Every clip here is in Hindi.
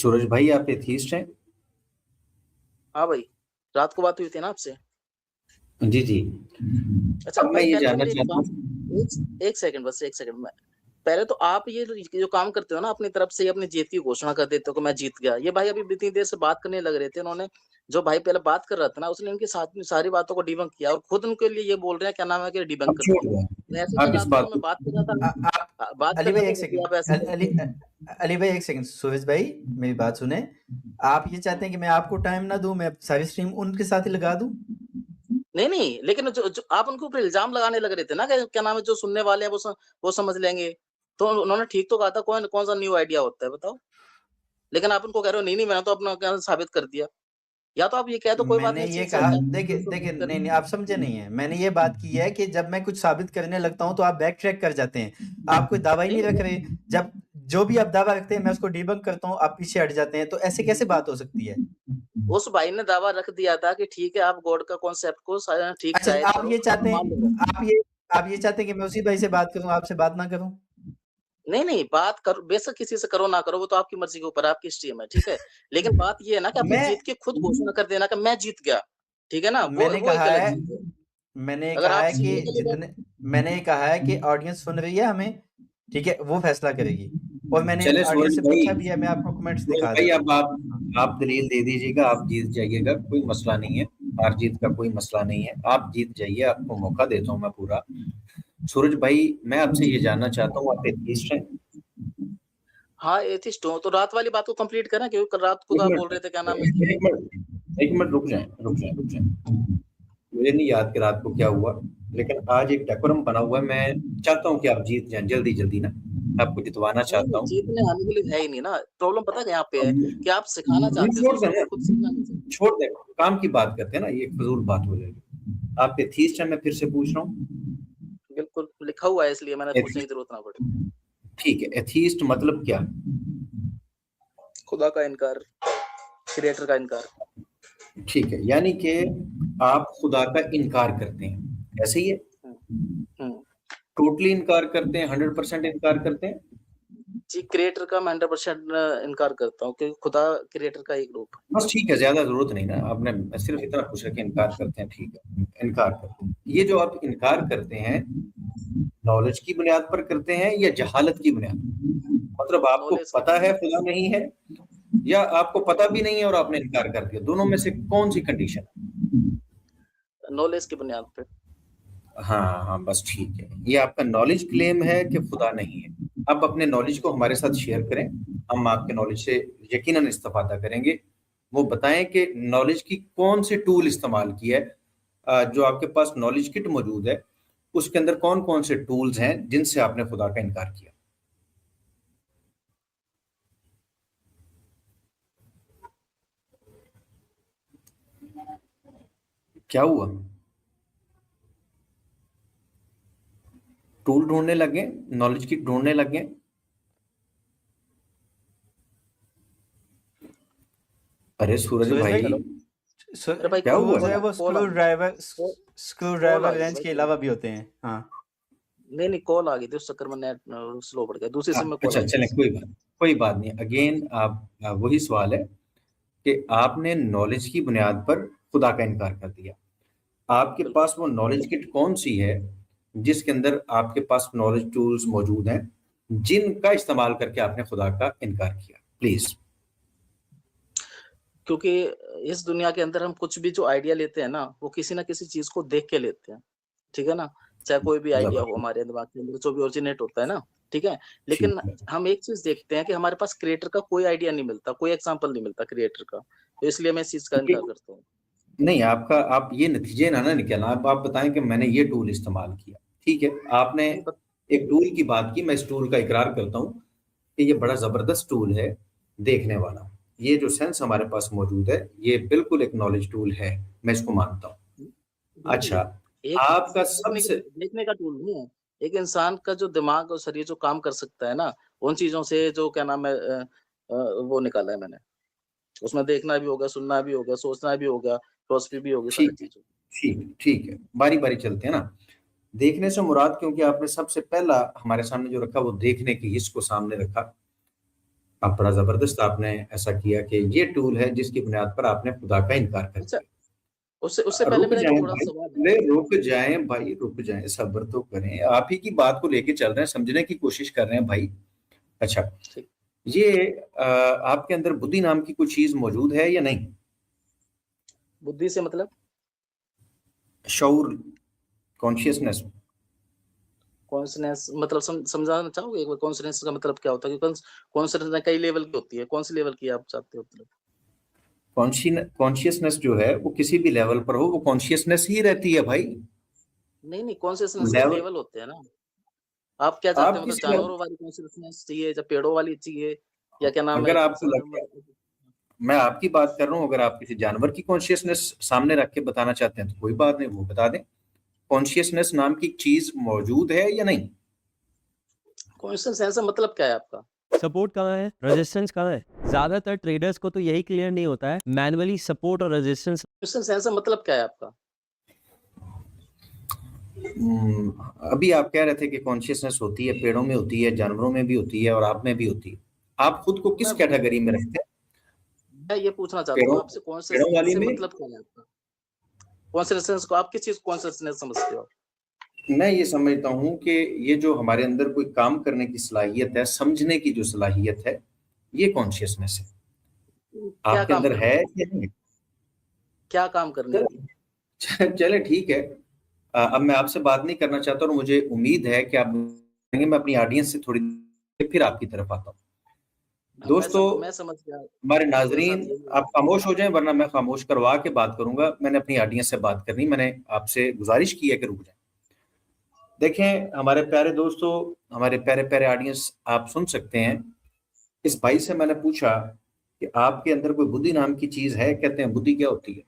सूरज भाई, आप एथीस्ट हैं? हाँ भाई, रात को बात हुई थी ना आपसे। जी जी। अच्छा अब मैं भाई, ये पहले तो जानना मेरी एक चाहता बात, हूँ। एक सेकंड, बस एक सेकंड में। पहले तो आप ये जो काम करते हो ना, अपनी तरफ से ही अपनी जीत की घोषणा कर देते हो कि मैं जीत गया। ये भाई अभी इतनी देर से बात करने लग रहे थे, उन्होंने जो भाई पहले बात कर रहा था ना, उसने इनकी साथ में सारी बातों को डिबंक किया और खुद उनके लिए ये बोल रहे हैं, क्या नाम है, कि डिबंक अब कर छोड़ दिया। दो, तो ऐसे आप कर इस रहा था बात तो मैं को। बात कर रहा आप था, बात कर अली रहा भाई था एक तो सेकंड, आप ऐसे अली करते हो। अली भाई एक सेकंड, सूरज भाई मेरी बात सुने। आप ये चाहते हैं कि मैं आपको टाइम ना दूं, मैं सारी स्ट्रीम उनके साथ ही लगा दूं? नहीं नहीं, लेकिन जो आप उनके ऊपर इल्जाम लगाने लग रहे थे ना, कि क्या नाम है, जो सुनने वाले हैं वो समझ लेंगे। तो उन्होंने ठीक तो कहा था, कौन कौन सा न्यू आइडिया होता है बताओ। लेकिन आप उनको कह रहे हो, नहीं नहीं, मैंने तो अपना क्या साबित कर दिया। या तो आप ये कह दो, कोई बात मैंने नहीं, ये चीज कहा, देखिए देखिए, कर। नहीं नहीं, आप समझे नहीं है। मैंने ये बात की है कि जब मैं कुछ साबित करने लगता हूं तो आप बैक ट्रैक कर जाते हैं। आप कोई दावा ही नहीं नहीं रख नहीं, रहे। जब जो भी आप दावा रखते हैं मैं उसको डिबंक करता हूं, आप पीछे हट जाते हैं, तो ऐसे कैसे बात हो सकती है? उस भाई ने दावा रख दिया था कि ठीक है, आप गॉड का कॉन्सेप्ट को ठीक अच्छा, जाहिर आप करो, ये चाहते मान लो। हैं, आप ये चाहते हैं कि मैं उसी भाई से बात करूं, आपसे बात ना करूं? नहीं नहीं, बात करो, बेशक किसी से करो ना करो, वो तो आपकी मर्जी के ऊपर, आपकी स्ट्रीम है, ठीक है। लेकिन बात ये है ना कि अपनी मैं जीत की खुद घोषणा कर देना कि मैं जीत गया। ठीक है ना, मैंने वो एक कहा अलग है चीज है। मैंने अगर कहा आप है कि सुनने के लिए जितने मैंने ये कहा है कि ऑडियंस सुन रही है हमें, ठीक है, वो फैसला करेगी। और मैंने चले सूरज ऑडियंस से भाई, पूछा भी है, मैं आपको कमेंट्स सूरज दिखा भाई, देता अब हूँ। हाँ। आप दलील दे दीजिएगा, आप जीत जाइएगा, कोई मसला नहीं है। हार जीत का कोई मसला नहीं है, आप जीत जाइए, आपको मौका देता हूँ मैं पूरा। सूरज भाई, मैं आपसे ये जानना चाहता हूँ, आप एथीस्ट हैं? हाँ, एथिस्ट हूँ, तो रात वाली बात को कंप्लीट करें, क्योंकि कल रात को एक तो आप बोल मिनट, रहे थे, क्या नाम है कि। एक मिनट, एक मिनट, रुक जाएं, रुक जाएं, रुक जाएं। मुझे नहीं याद कि रात को क्या हुआ, लेकिन आज एक डेकोरम बना हुआ है। मैं चाहता हूँ कि आप जीत जाएं जल्दी जल्दी ना। आपको जितवाना नहीं चाहता नहीं, हूँ। जीतने आने के लिए है ही नहीं ना, प्रॉब्लम पता है यहाँ पे है, कि आप सिखाना नहीं, चाहते हो छोड़ दूसरों दें को, ना, खुद सीखना नहीं चाहते। छोड़ दें, काम की बात करते हैं ना, ये फजूल बात हो जाएगी। आप एथीस्ट हैं, मैं फिर से पूछ रहा हूँ। बिल्कुल लिखा हुआ है, इसलिए मैंने पूछने की एथीस्ट, जरूरत ना पड़ी। ठीक है, एथीस्ट मतलब क्या? खुदा का इनकार, क्रिएटर का इनकार। ठीक है, यानी कि आप खुदा का इनकार करते हैं, ऐसे ही है? हम्म, हम्म। टोटली इनकार करते हैं, 100% इनकार करते हैं? जी, क्रिएटर का मैं 100% इनकार करता हूँ, क्योंकि खुदा क्रिएटर का एक रूप है। बस ठीक है, ज्यादा जरूरत नहीं ना, आपने सिर्फ इतना पूछा कि इनकार करते हैं, ठीक है, इनकार करते हैं। ये जो आप इनकार करते हैं, नॉलेज की बुनियाद पर करते हैं या जहालत की बुनियाद पर? मतलब आपको नॉलेज की पता है बुनियाद खुदा नहीं है, या आपको पता भी नहीं है और आपने इनकार कर दिया? दोनों में से कौन सी कंडीशन है? पे, नॉलेज की बुनियाद पे। हाँ हाँ, बस ठीक है, ये आपका नॉलेज क्लेम है कि खुदा नहीं है। आप अपने नॉलेज को हमारे साथ शेयर करें, हम आपके नॉलेज से यकीनन इस्तेफादा करेंगे। वो बताएं कि नॉलेज की कौन सी टूल इस्तेमाल की है। जो आपके पास नॉलेज किट मौजूद है, उसके अंदर कौन कौन से टूल्स हैं जिनसे आपने खुदा का इनकार किया? क्या हुआ? टूल ढूंढने लगे, नॉलेज किट ढूंढने लगे? अरे सूरज सूरज भाई, भाई, हेलो, मेरे भाई क्या हुआ? टूल्स है वो कॉल आ गई थी। स्क्रू कॉल आ ड्राइवर गई थी रेंच भाई, के कॉल। अलावा भी होते हैं। हाँ। नहीं नहीं, कॉल आ गई थी, उस चक्कर में नेट स्लो पड़ गया, दूसरी सिम में कॉल अच्छा, आ गई चलें, थी। कोई बात नहीं। अगेन आप, वही सवाल है कि आपने नॉलेज की बुनियाद पर खुदा का इनकार कर दिया। आपके बिल्कुल। पास वो नॉलेज किट कौन सी है जिसके अंदर आपके पास नॉलेज टूल्स मौजूद हैं जिनका इस्तेमाल करके आपने खुदा का इनकार किया? प्लीज। क्योंकि इस दुनिया के अंदर हम कुछ भी जो आइडिया लेते हैं ना, वो किसी ना किसी चीज को देख के लेते हैं। ठीक है ना, चाहे कोई भी आइडिया हो जबरदस्त। हमारे दिमाग के अंदर, जो भी ओरिजिनेट होता है ना, ठीक है। ठीक लेकिन है। हम एक चीज देखते हैं कि हमारे पास क्रिएटर का कोई आइडिया नहीं मिलता, कोई एग्जाम्पल नहीं मिलता क्रिएटर का, तो इसलिए मैं इस चीज का इनकार करता हूँ। नहीं, आपका, आप ये नतीजे ना ना निकलना, आप बताएं कि मैंने ये टूल इस्तेमाल किया। ठीक है, आपने नहीं बत, एक टूल की बात की, मैं इस टूल का इकरार करता हूँ कि ये बड़ा जबरदस्त टूल है देखने वाला। ये जो सेंस हमारे पास मौजूद है, ये बिल्कुल एक नॉलेज टूल है, मैं इसको मानता हूँ। बिल्कुल अच्छा, है। एक आपका सबसे, देखने का टूल नहीं है। एक इंसान का जो दिमाग और शरीर जो काम कर सकता है ना, उन चीजों से जो क्या नाम है, वो निकाला है मैंने। उसमें देखना भी होगा, सुनना भी होगा, सोचना भी होगा, फिलॉसफी भी होगी, सारी ठीक है, चीजें। ठीक है, बारी बारी चलते हैं ना। देखने से मुराद, क्योंकि आपने सबसे पहला हमारे सामने जो रखा वो देखने की हिस्स को सामने रखा, अब बड़ा जबरदस्त आपने ऐसा किया कि ये टूल है जिसकी बुनियाद पर आपने खुदा का इनकार कर अच्छा, दिया। उससे उससे पहले रुक मेरा एक जाएं थोड़ा भाई, सवाल है। ले रुक जाएं भाई, रुक जाएं, सब्र तो करें, आप ही की बात को लेके चल रहे हैं, समझने की कोशिश कर रहे हैं भाई। अच्छा, ठीक। ये आपके अंदर बुद्धि नाम की कोई चीज मौजूद है या नहीं? बुद्धि से मतलब? शऊर, कॉन्शियसनेस। कॉन्सनेंस मतलब समझाना चाहोगे एक बार कॉन्सनेंस का मतलब क्या होता है? क्योंकि कॉन्सनेंस कई लेवल की होती है, कौन सी लेवल की आप चाहते हो मतलब? कॉन्शियसनेस जो है वो किसी भी लेवल पर हो, वो कॉन्शियसनेस ही रहती है भाई। नहीं कॉन्शियसनेस के लेवल, लेवल होते हैं ना। आप क्या चाहते आप हैं मतलब किस लेवल, जानवरों वाली कॉन्शियसनेस चाहिए या पेड़ों वाली चाहिए या क्या नाम है अगर आपको लगता है, मैं आपकी बात कर रहा हूँ, अगर आप किसी जानवर की कॉन्शियसनेस सामने रख के बताना चाहते हैं तो कोई बात नहीं, वो बता दें। कॉन्शियसनेस नाम की चीज मौजूद है या नहीं? कॉन्शियसनेस का मतलब क्या है आपका? सपोर्ट कहाँ है, रेजिस्टेंस कहाँ है? ज्यादातर ट्रेडर्स को तो यही क्लियर नहीं होता है, मैनुअली सपोर्ट और रेजिस्टेंस। कॉन्शियसनेस का मतलब क्या है आपका? अभी आप कह रहे थे कि कॉन्शियसनेस होती है, पेड़ों में होती है, जानवरों में भी होती है और आप में भी होती है। आप खुद को किस मैं कैटेगरी में रखते हैं? मैं ये पूछना चाहता हूँ पेड़ों, आपसे पेड़ों कॉन्शियसनेस वाली से में? मतलब क्या है आपका? कॉन्शियसनेस को आप किस चीज को कॉन्शियसनेस समझते हो? मैं ये समझता हूँ कि ये जो हमारे अंदर कोई काम करने की सलाहियत है, समझने की जो सलाहियत है, ये कॉन्शियसनेस है। क्या आपके काम अंदर है करने की? या नहीं? क्या काम करने की? चले ठीक है। अब मैं आपसे बात नहीं करना चाहता और मुझे उम्मीद है कि आप बोलेंगे, मैं अपनी ऑडियंस से थोड़ी देर फिर आपकी तरफ आता हूँ। हाँ, दोस्तों, मैं समझ गया। हमारे मेरे साथ नाजरीन, यही आप है। खामोश हो जाएं वरना मैं खामोश करवा के बात करूंगा। मैंने अपनी ऑडियंस से बात करनी, मैंने आपसे गुजारिश की है कि रुक जाएं। देखें हमारे प्यारे दोस्तों, हमारे प्यारे प्यारे ऑडियंस, आप सुन सकते हैं। इस भाई से मैंने पूछा कि आपके अंदर कोई बुद्धि नाम की चीज है? कहते हैं बुद्धि क्या होती है,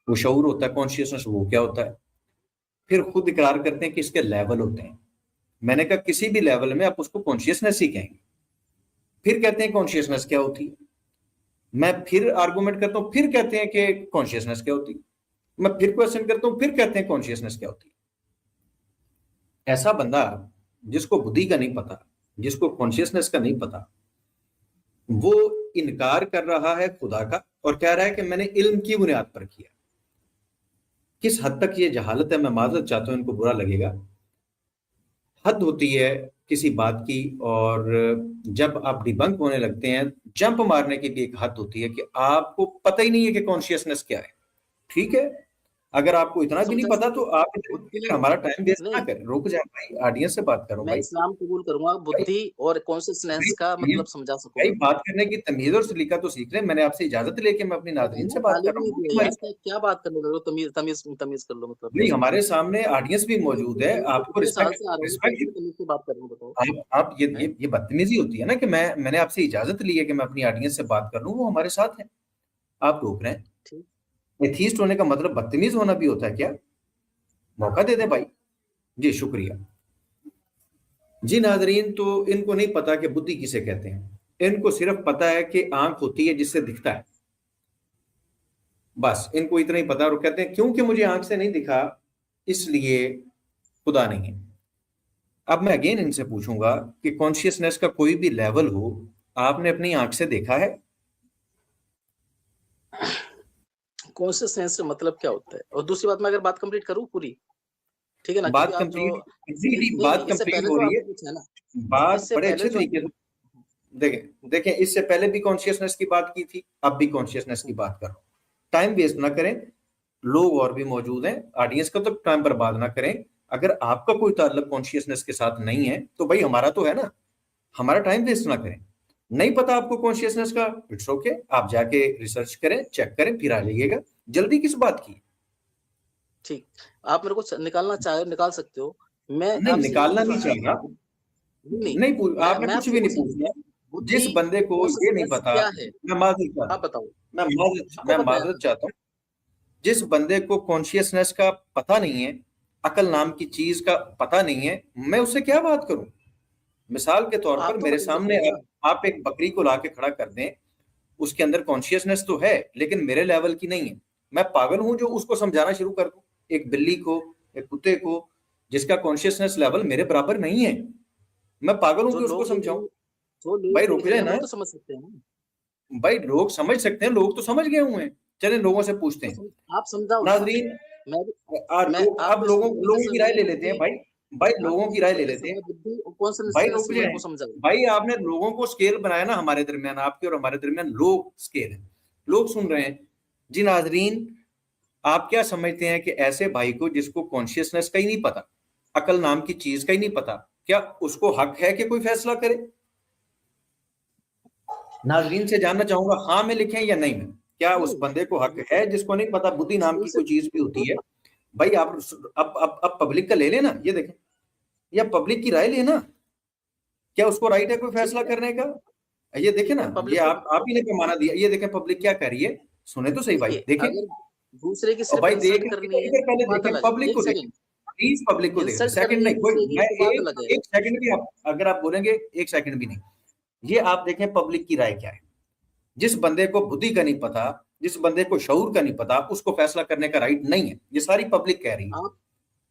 वो शऊर होता है, कॉन्शियसनेस वो क्या होता है? फिर खुद इकरार करते हैं कि इसके लेवल होते हैं। मैंने कहा किसी भी लेवल में आप उसको कॉन्शियसनेस ही कहेंगे। फिर कहते हैं कॉन्शियसनेस क्या होती है? मैं फिर आर्गुमेंट करता हूं, फिर कहते हैं कि कॉन्शियसनेस क्या होती है। मैं फिर क्वेश्चन करता हूं, फिर कहते हैं कॉन्शियसनेस क्या होती है। ऐसा बंदा जिसको बुद्धि का नहीं पता, जिसको कॉन्शियसनेस का नहीं पता, वो इनकार कर रहा है खुदा का और कह रहा है कि मैंने इल्म की बुनियाद पर किया। किस हद तक ये जहालत है, मैं माजरत चाहता हूं, इनको बुरा लगेगा। हद होती है किसी बात की, और जब आप डिबंक होने लगते हैं, जंप मारने की भी एक हद होती है कि आपको पता ही नहीं है कि कॉन्शियसनेस क्या है। ठीक है, अगर आपको इतना भी नहीं समझा पता सकते तो हो। आप बुद्धि हमारा टाइम वेस्ट ना नहीं, करें। रुक जाए भाई, ऑडियंस से बात करो मैं भाई। इस्लाम कबूल करूंगा, भाई, बुद्धि और कॉन्शियसनेस का भाई, मतलब समझा भाई, सकूंगा। बात करने की तमीज और सलीका तो सीख रहे हैं। मैंने आपसे इजाजत लेके मैं अपनी नाज़रीन मैंने से बात कर तालीम रहा नहीं हूँ दी है हमारी। यार, क्या बात करने लगे हो? तमीज तमीज तमीज कर लो मतलब नहीं, कैसे? हमारे सामने ऑडियंस भी मौजूद है, आपको कितने साल रिस्पेक्ट, से आ रहे हो, कैसे रिस्पेक्ट। तमीज से बात कर रहे हो बताओ? आप ये हैं? बदतमीजी होती है ना कि मैंने आपसे इजाजत ली है कि मैं अपनी ऑडियंस से बात कर लूं, वो हमारे साथ है, आप रोक रहे हैं। ठीक। एथीस्ट होने का मतलब बदतमीज होना भी होता है क्या? मौका दे दे भाई। जी शुक्रिया। जी नाजरीन, तो इनको नहीं पता कि बुद्धि किसे कहते हैं। इनको सिर्फ पता है कि आंख होती है जिससे दिखता है, बस इनको इतना ही पता है। और कहते हैं क्योंकि मुझे आंख से नहीं दिखा इसलिए खुदा नहीं है। अब मैं अगेन इनसे पूछूंगा कि कॉन्शियसनेस का कोई भी लेवल हो, आपने अपनी आंख से देखा है? कॉन्शियसनेस से मतलब क्या होता है? और दूसरी बात, मैं अगर बात कंप्लीट करूं पूरी, ठीक है ना? क्योंकि बात आप जो कंप्लीट, जी नहीं बात नहीं, इससे कंप्लीट पहले हो जो रही है। आपने पूछा है ना, बात इससे बड़े पहले अच्छे जो तरीके से, देखें देखें, इससे पहले भी कॉन्शियसनेस की बात की थी, अब भी कॉन्शियसनेस की बात कर रहा हूं। टाइम वेस्ट ना करें, लोग और भी मौजूद हैं, ऑडियंस का तो टाइम बर्बाद ना करें। अगर आपका कोई ताल्लुक कॉन्शियसनेस के साथ नहीं है तो भाई हमारा तो है ना, हमारा टाइम वेस्ट ना करें। नहीं पता आपको कॉन्शियसनेस का, इट्स ओके, आप जाके रिसर्च करें, चेक करें, फिर आ जाइएगा। जल्दी किस बात की? ठीक, आप मेरे को निकालना चाहे निकाल सकते हो। मैं नहीं, आपसे ये निकालना पूछना नहीं चाहता चाहना। हूँ। नहीं, नहीं आपने मैं कुछ आपसे भी नहीं क्वेश्चन, पूछना। बुद्धि जिस बंदे को ये नहीं कॉन्शियसनेस पता, क्या है? मैं माजरत चाहता आप बताओ, हूं, मैं माजरत आपको मैं पता है? माजरत चाहता हूं। जिस बंदे को कॉन्शियसनेस का पता नहीं है, अकल नाम की चीज का पता नहीं है, मैं उससे क्या बात करूं? मिसाल के तो तौर पर आप तो मेरे बता सामने सकते हो ना। आप एक बकरी को लाके खड़ा कर दें, उसके अंदर कॉन्शियसनेस तो है लेकिन मेरे लेवल की नहीं है। मैं पागल हूं जो उसको समझाना शुरू कर दूं, एक बिल्ली को, एक कुत्ते को, जिसका कॉन्शियसनेस लेवल मेरे बराबर नहीं है। मैं पागल हूं जो कि उसको लोग ये समझाऊं। नहीं जो लोग भाई रुक देख रहे जाए हैं ना, वो तो समझ सकते हैं ना। भाई लोग समझ सकते हैं, लोग तो समझ गए हुए हैं, चले लोगों से पूछते तो हैं। आप समझाओ ना। नाजरीन, मैं भी मैं अब आपको इस लोगों तरीके लोगों से की राय ले समय लेते हैं बुद्धि भाई, भाई लोगों आपको की राय ले पहले लेते हैं। समय बुद्धि और भाई कॉन्सेंट्रेशन रुक मेरे जाए, को समझाओ। भाई आपने लोगों को स्केल बनाया ना हमारे दरमियान, आपके और हमारे दरमियान लोग स्केल है, लोग सुन रहे हैं। जी नाजरीन, आप क्या समझते हैं कि ऐसे भाई को जिसको कॉन्शियसनेस का ही नहीं पता, अकल नाम की चीज का ही नहीं पता, क्या उसको हक है कि कोई फैसला करे? नाजरीन से जानना चाहूंगा, हाँ में लिखें या नहीं में, क्या उस बंदे को हक है जिसको नहीं पता बुद्धि नाम की कोई चीज भी होती है? भाई आप अब पब्लिक का ले लेना, ये देखें, या पब्लिक की राय लेना, क्या उसको राइट है कोई फैसला करने का? ये देखें ना, ये पब्लिक आप ही ने पैमाना दिया, ये देखें पब्लिक क्या कर रही है, सुने तो सही भाई, देखिए, देखें। अगर दूसरे की और सिर्फ भाई इंसल्ट देखें, करनी है इधर पहले तो बात देखें, अलग है। पब्लिक एक को देखें, सेकंड, प्लीज पब्लिक को देखें, इंसल्ट सेकंड करनी है नहीं, कोई दूसरे की मैं तो बात अलग है। एक सेकंड भी, आप अगर आप बोलेंगे एक सेकंड भी नहीं, ये आप देखें पब्लिक की राय क्या है। जिस बंदे को बुद्धि का नहीं पता, जिस बंदे को शऊर का नहीं पता, उसको फैसला करने का राइट नहीं है, ये सारी पब्लिक कह रही है।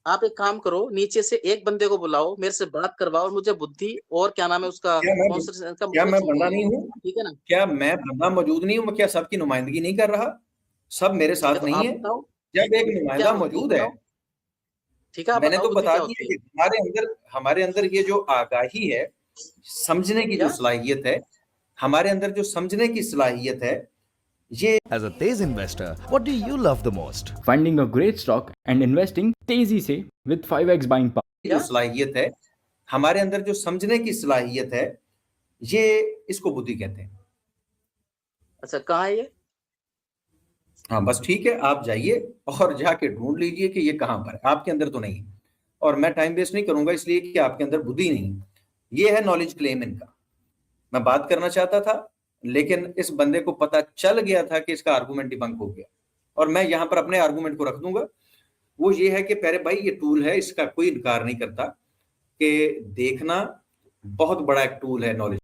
आप एक काम करो, नीचे से एक बंदे को बुलाओ, मेरे से बात करवाओ और मुझे बुद्धि और क्या नाम है उसका क्या मैं कॉन्सेंट्रेशन का क्या मतलब मैं बंदा नहीं समझाइए। हूँ? ठीक है ना? क्या मैं बंदा मौजूद नहीं हूँ? मैं क्या सबकी नुमाइंदगी नहीं कर रहा? सब मेरे ठीक है, साथ तो नहीं आप है? बताओ जब एक क्या नुमाइंदा होती है, मौजूद है, बताओ। ठीक है, आप मैंने बताओ तो बुद्धि बता क्या दिया होती कि है? हमारे अंदर ये जो आगाही है, समझने की जो क्या? सलाहियत है, हमारे अंदर जो समझने की सलाहियत है, ये As a Tej investor, what do you love the most? Finding a great stock and investing तेजी से with 5x buying power. जो क्या? सलाहियत है, हमारे अंदर जो समझने की सलाहियत है, ये इसको बुद्धि कहते हैं। अच्छा, कहाँ है ये? हाँ बस ठीक है, आप जाइए और जाके ढूंढ लीजिए कि ये कहाँ पर है, आपके अंदर तो नहीं है। और मैं टाइम वेस्ट नहीं करूंगा, इसलिए कि आपके अंदर बुद्धि नहीं है। ये है नॉलेज क्लेम इनका। मैं बात करना चाहता था, लेकिन इस बंदे को पता चल गया था कि इसका आर्गूमेंट डिबंक हो गया, और मैं यहां पर अपने आर्गूमेंट को रख दूंगा। वो ये है कि प्यारे भाई, ये टूल है, इसका कोई इनकार नहीं करता कि देखना बहुत बड़ा एक टूल है नॉलेज